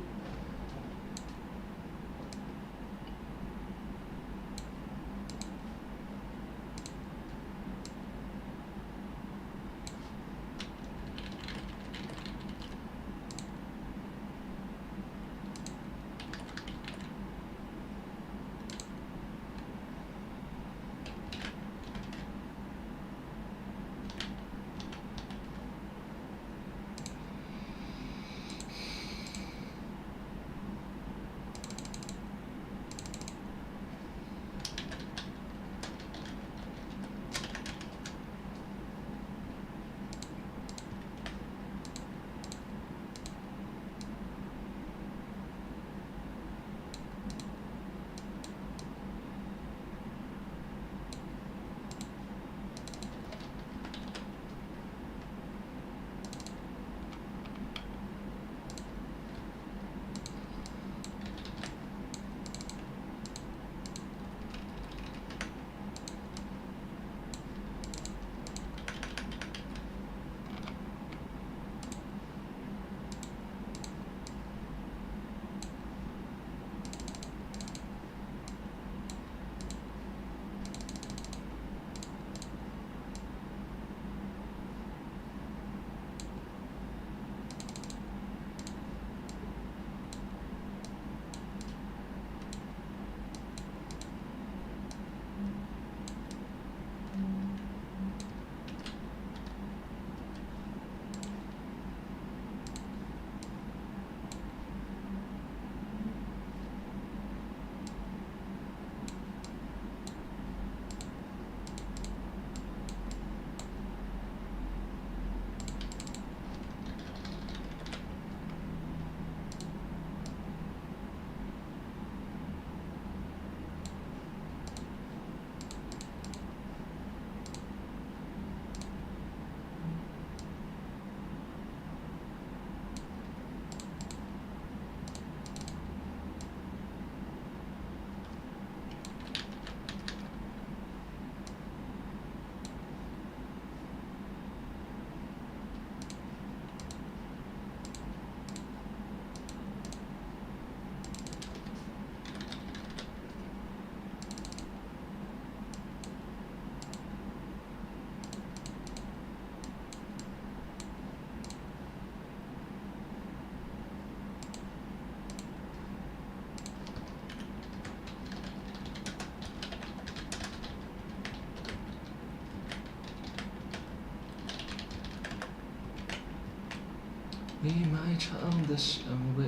你埋藏的香味，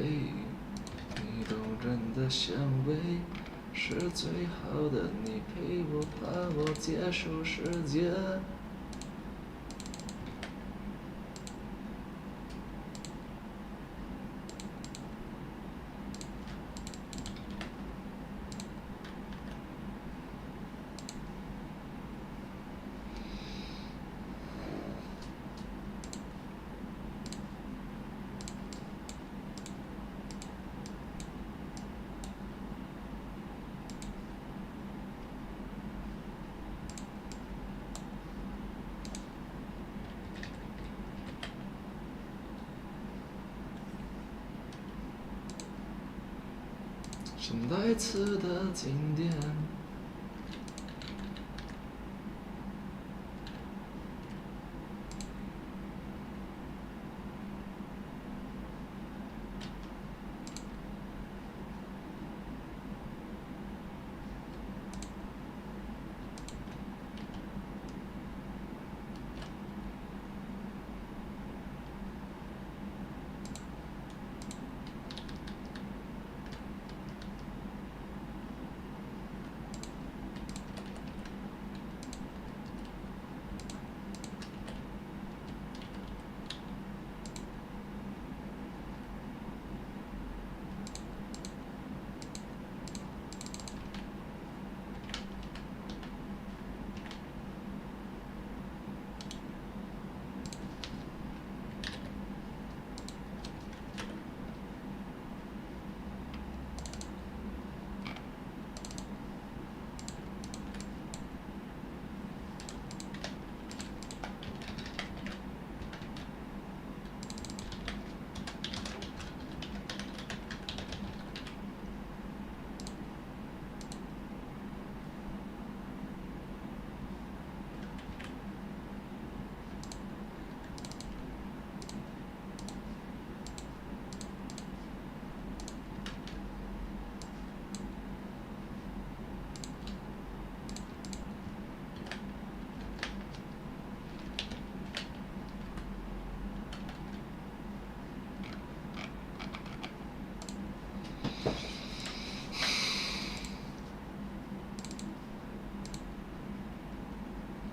你动人的香味，是最好的。你陪我，怕我结束世界。神来此的经典。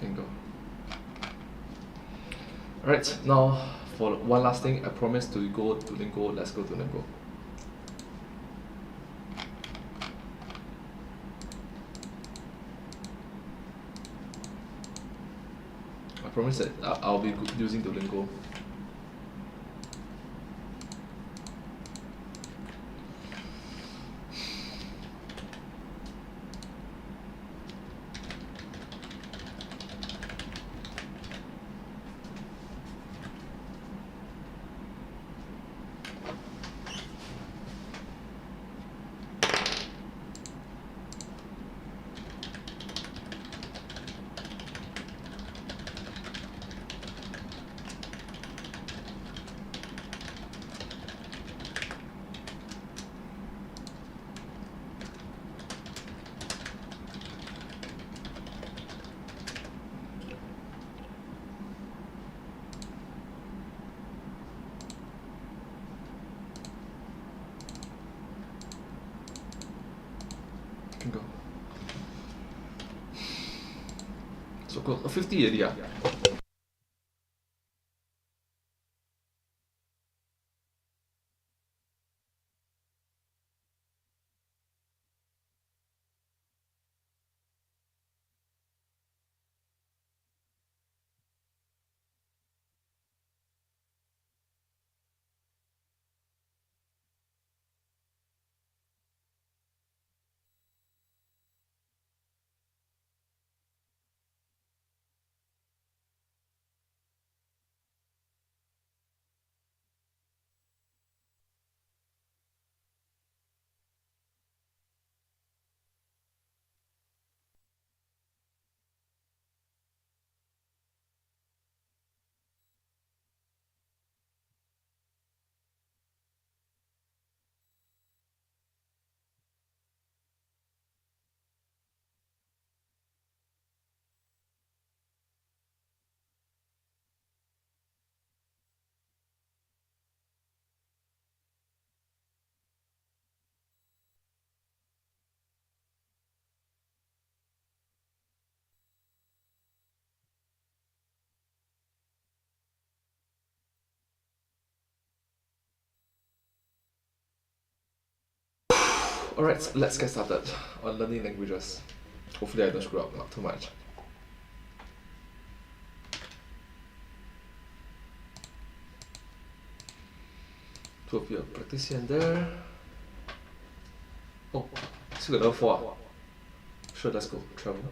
Bingo. Alright, now for one last thing, I promise to go to Lingo. Let's go to Lingo. I promise that I'll be using Duolingo. Go. So go 50 already, yeah. Alright, let's get started on learning languages. Hopefully I don't screw up, not too much. Two of you are practicing there. Oh, still got level 4. Sure, let's go. Travel.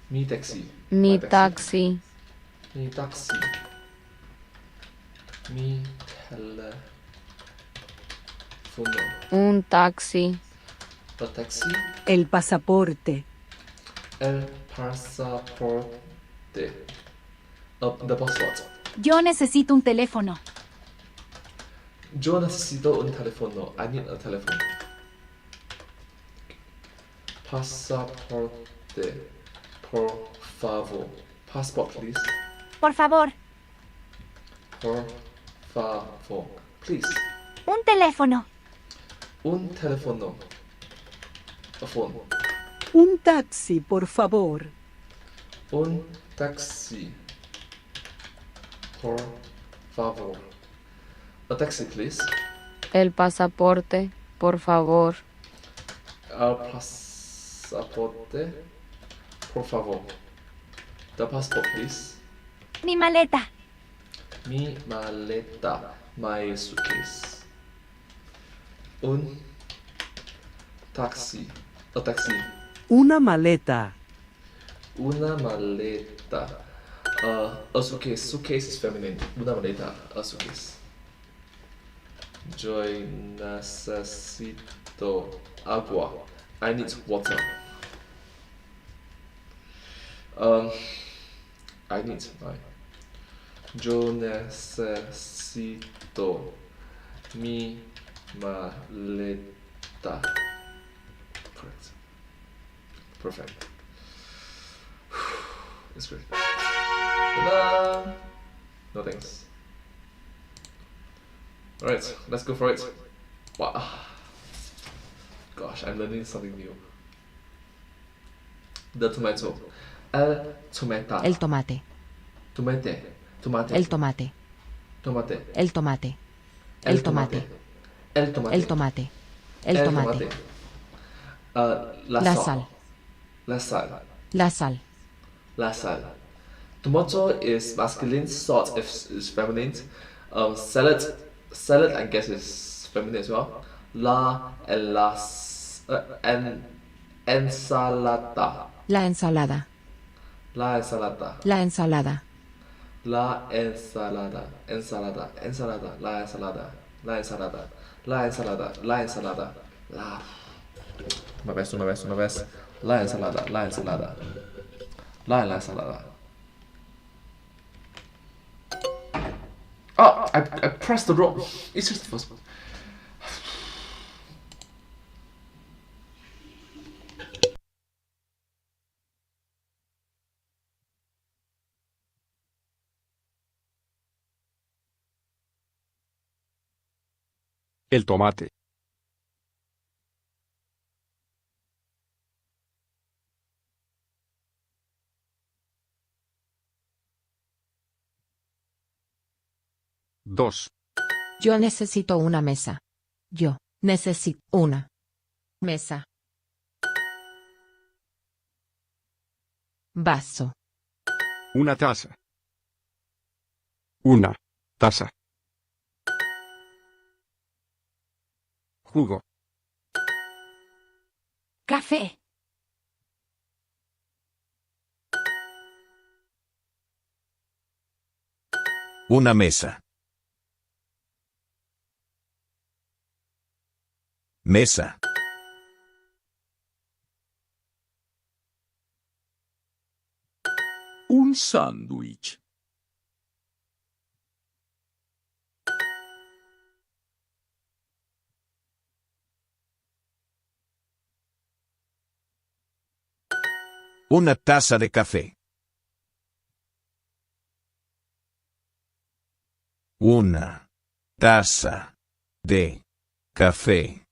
Mi taxi. Mi My taxi. Mi taxi. Mi telefono. Un taxi. A taxi. El pasaporte. El pasaporte. The passport. Yo necesito un teléfono. Yo necesito un teléfono. I need a telephone. Pasaporte. Por favor. Passport, please. Por favor, Por favor. Please. un teléfono. Un teléfono. A phone. Un taxi, por favor. Un taxi. Por favor. A taxi, please. El pasaporte, por favor. El pasaporte. Por favor. The passport, please. Mi maleta. Mi maleta. My suitcase. Un taxi. A taxi. Una maleta. Una maleta. A suitcase. Suitcase is feminine. Una maleta. A suitcase. Yo necesito agua. I need water. I need. Yo necesito mi maleta. Correct. Perfect. It's great. Ta-da! No thanks. Alright, let's go for it. Wow. Gosh, I'm learning something new. The tomato. El tomata. El tomate. Tomate. Tomate. El tomate. Tomate. El tomate. El tomate. El tomate. El tomate. El tomate. La sal. La sal. La sal. La sal. Tomato is masculine, salt is feminine. Salad I guess is feminine as well. La and ensalada. La ensalada. La ensalada. La ensalada. La ensalada. Ensalada. Ensalada. La ensalada. La ensalada. La ensalada. La ensalada. La. My best. La ensalada. La ensalada. La ensalada. Oh, I pressed the wrong. It's just the first one. El tomate. Dos. Yo necesito una mesa. Yo necesito una mesa. Vaso. Una taza. Una taza. Jugo. Café. Una mesa. Mesa. Un sándwich. Una taza de café. Una taza de café.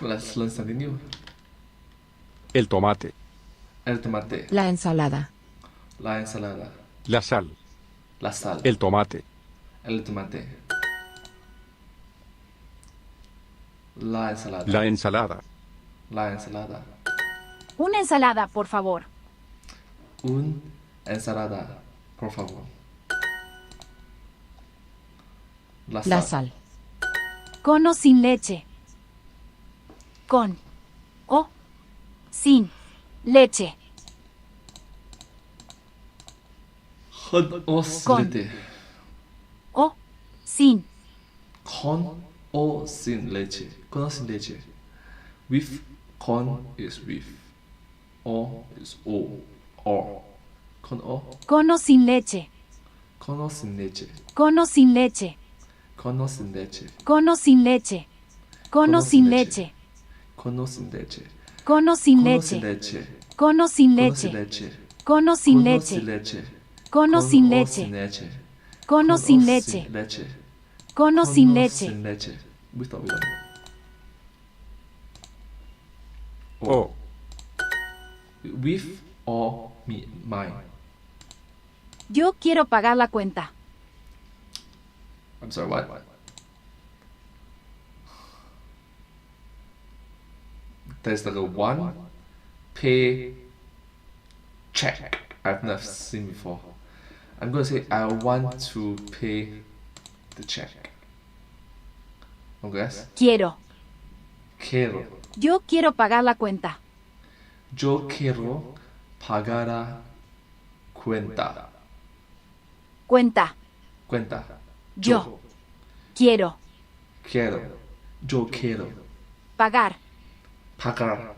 Let's learn something new. El tomate. El tomate. La ensalada. La ensalada. La sal. La sal. El tomate. El tomate. La ensalada. La ensalada. La ensalada. Una ensalada, por favor. Un ensalada, por favor. La sal. Con o sin leche. Con o sin leche. Con o sin Con. leche. O sin. Con o sin leche. Con o sin leche. With, con is with. O is o. Or. Con o. Con o sin leche. Con o sin leche. Con o sin leche. Con o sin leche. Con o sin leche. Con o sin leche. Con o sin leche. Con o sin Con o sin leche. leche. Con o sin Con o sin leche. leche. Con o sin Con o leche. sin leche. Con o sin leche. leche. Con o sin leche. leche. Con o sin leche. Sin leche. Without. O. With or me, mine. Yo quiero pagar la cuenta. I'm sorry, what? There's like a one pay check I've never seen before. I'm gonna say I want to pay the check. Okay, guys? Quiero. Quiero. Yo quiero pagar la cuenta. Yo quiero pagar la cuenta. Cuenta. Cuenta. Yo. Quiero. Quiero. Yo quiero Pagar. pagar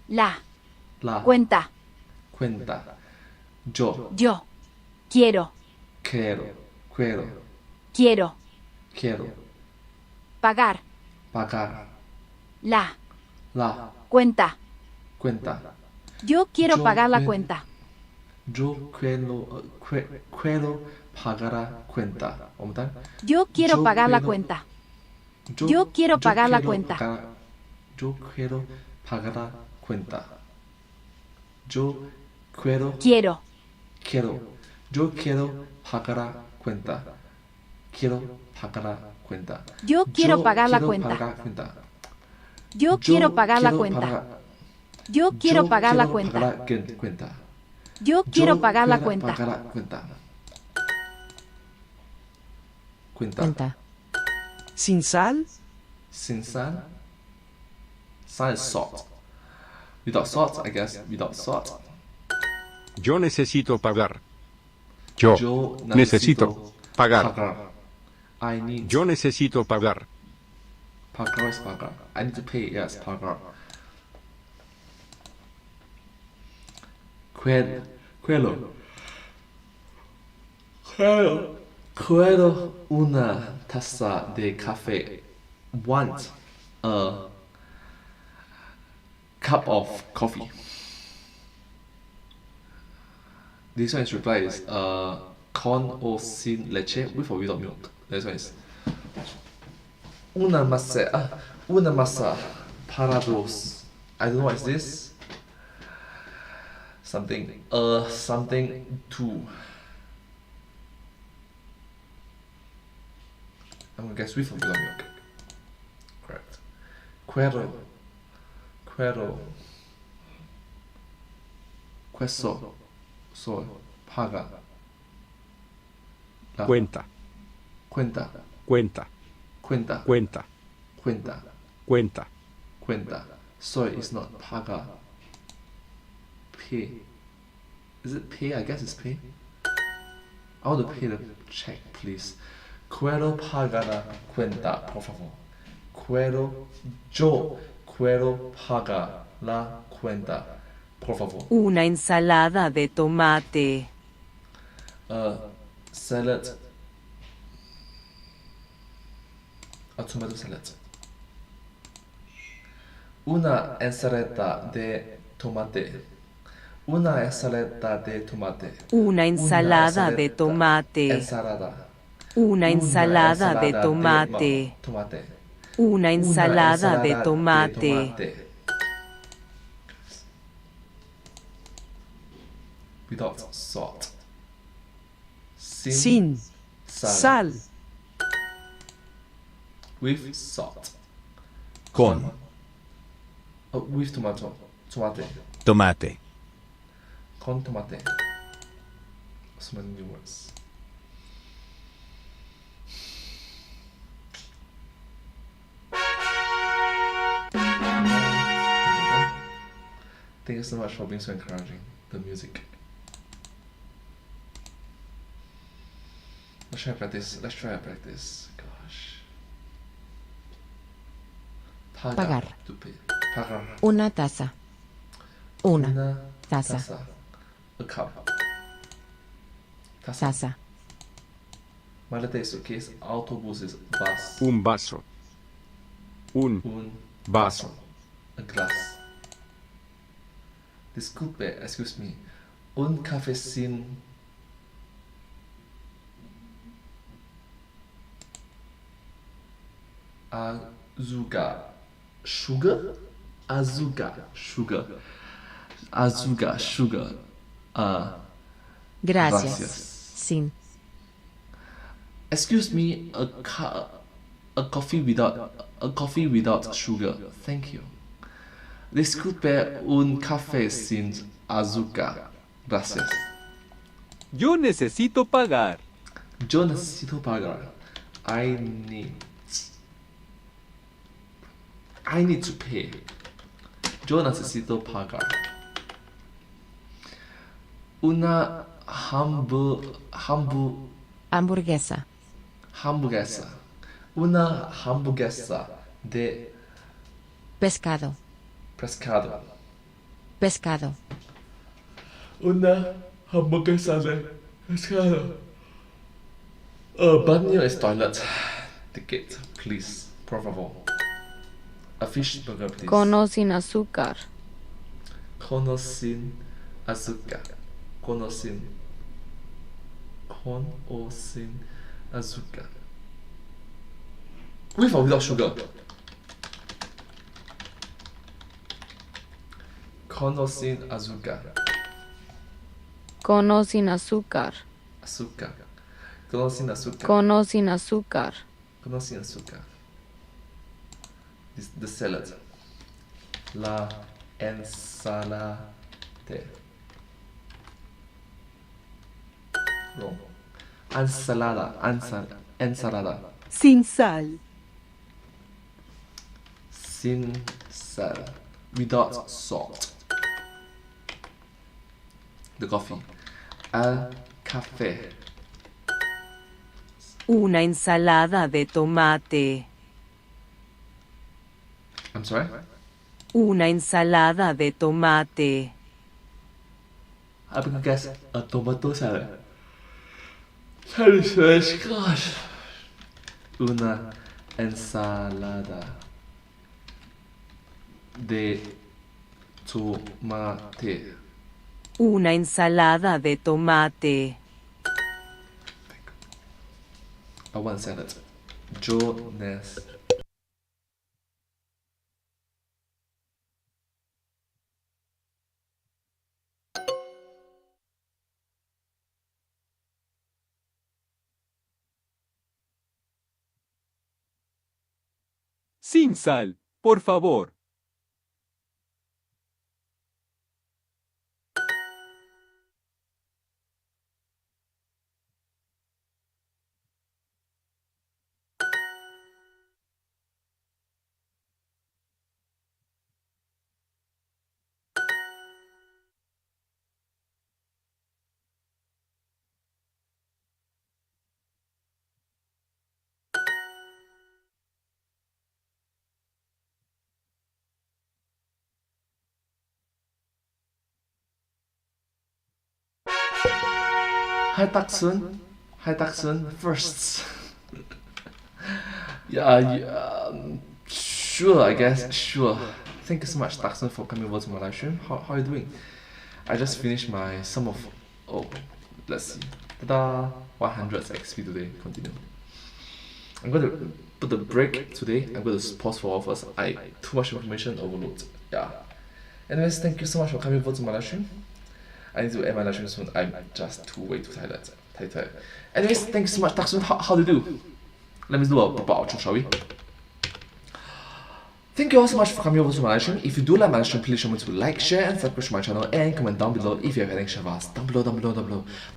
La. la Cuenta. cuenta. Yo Yo. Quiero. quiero Quiero. Pagar. pagar La. la Cuenta. cuenta. Yo quiero Yo pagar la quiero- cuenta. Yo quiero pagar la cuenta. One more time. Yo quiero Yo pagar la quiero- cuenta. Yo quiero pagar la cuenta. Yo quiero pagar la cuenta. Yo quiero Quiero. Yo quiero pagar la cuenta. Quiero pagar la cuenta. Yo quiero pagar la quiero cuenta. pagar la cuenta. Yo quiero pagar la quiero cuenta. pagar- Yo quiero pagar la quiero cuenta. pagar la cuenta. Yo quiero Yo pagar la quiero cuenta. pagar la cuenta. Cuenta. Cuenta. ¿Sin sal? Sin sal. Sal is salt. Without salt, I guess. Without salt. Yo necesito pagar. Yo Yo necesito pagar. I need Yo necesito pagar. pagar is pagar. I need to pay. Yes, pagar. Quiero una taza de café. Want a cup of coffee. This one's reply is con o sin leche, with or without milk. This one is una masa para dos. I don't know what is this. Something two. I'm gonna guess with or without milk. Correct. Quiero. Queso. So paga. La Cuenta. cuenta. Cuenta. Cuenta. Cuenta. Cuenta. Cuenta. Cuenta. Sorry, it's not paga. Pay. Is it pay? I guess it's pay. I want to pay the check, please. Quiero pagar la cuenta, por favor. Yo quiero pagar la cuenta, por favor. Una ensalada de tomate. Salad. A tomato salad. Una ensalada de tomate. Una ensalada de tomate. Una ensalada de tomate. Ensalada. Una ensalada de ensalada tomate. tomate. Una ensalada de tomate. Without salt. Sin sal. With salt. Con. With tomato. Tomate. Tomate. Con tomate. So many new words. Thank you so much for being so encouraging. The music. Let's try and practice. Gosh. Pagar. To pay. Pagar. Una taza. Una taza. A cup. Taza. Maleta y suitcase. Autobuses. Bus. Un vaso. Un vaso. A glass. Disculpe, excuse me. Un café sin azúcar. Sugar? Azúcar. Sugar. Azúcar. Sugar. Gracias. Sin. Excuse me, a coffee without sugar. Thank you. Disculpe, un café sin azúcar. Gracias. Yo necesito pagar. Yo necesito pagar. I need to pay. Yo necesito pagar. Una Hamburguesa. hamburguesa. Una hamburguesa de Pescado. pescado. Pescado. Una hamburguesa de pescado. Baño es toilet. Ticket, please. Por favor. A fish burger, please. Con o sin azúcar. Con o sin azúcar. Con o sin azúcar. With or without sugar? Con o sin azúcar. Con o sin azúcar. Azúcar. Con o sin azúcar. Con o sin azúcar. Con o sin azúcar. The salad. La ensalada. Wrong. Ensalada. Ensalada. Sin sal. Sin sal. Without salt. The coffee. Al café. Una ensalada de tomate. I'm sorry? Una ensalada de tomate. I'm gonna guess a tomato salad. Gosh. Una ensalada de tomate. Una ensalada de tomate. I want salad. Jonas. Sin sal, por favor. Hi Taksun. Hi Taksun. Firsts. Yeah, sure, I guess. Sure. Thank you so much, Taksun, for coming over to my live stream. How are you doing? I just finished my sum of. Oh, let's see. Ta-da! 100 XP today. Continue. I'm going to put the break today. I'm going to pause for a while first. Too much information overload. Yeah. Anyways, thank you so much for coming over to my live stream. I need to end my live stream soon. I'm just way too tired. Anyways, thank you so much. Taksun, how do you do? Let me do a proper outro, shall we? Thank you all so much for coming over to my live stream. If you do like my live stream, please remember to like, share, and subscribe to my channel, and comment down below if you have any questions down below.